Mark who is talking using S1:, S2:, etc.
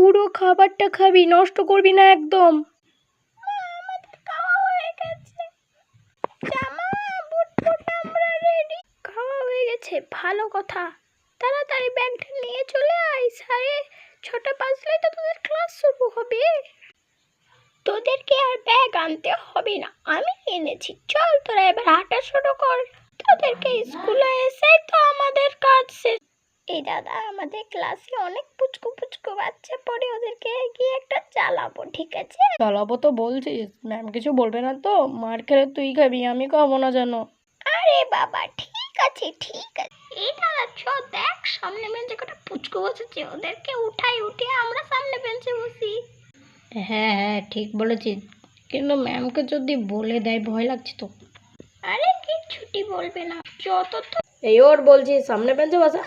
S1: পুরো খাবারটা খাবি, নষ্ট করবি না একদম। খাওয়া হয়ে গেছে, ভালো কথা। তাড়াতাড়ি ব্যাগটা নিয়ে চলে আয়, 6:30 বাজলেই তো তোদের ক্লাস শুরু হবে। তোদেরকে আর ব্যাগ আনতে হবে না, আমি এনেছি। চল তোরা এবার হাঁটা শুরু কর। তোদেরকে স্কুলে এসেই তো আমাদের কাজ শেষ। এই দাদা, আমাদের ক্লাসে অনেক পুচকু পুচকু বাচ্চা পড়ে, ওদেরকে গিয়ে একটা চালাবো, ঠিক আছে? চালাবো তো বলছিস, ম্যাম কিছু বলবে না তো? মার খেলে তুই খাবি, আমি খাবো না জানো। আরে বাবা, ঠিক আছে ঠিক আছে। এই দাদা চ, দেখ সামনে বেঞ্চে কটা পুচকু বসেছে, ওদেরকে উঠিয়ে আমরা সামনে বেঞ্চে বসি। হ্যাঁ হ্যাঁ, ঠিক বলেছিস, কিন্তু ম্যামকে যদি বলে দেয় ভয় লাগছে তো। আরে কি ছুটি বলবে না, যত তো এই ওর বলছি সামনে বেঞ্চে বসা।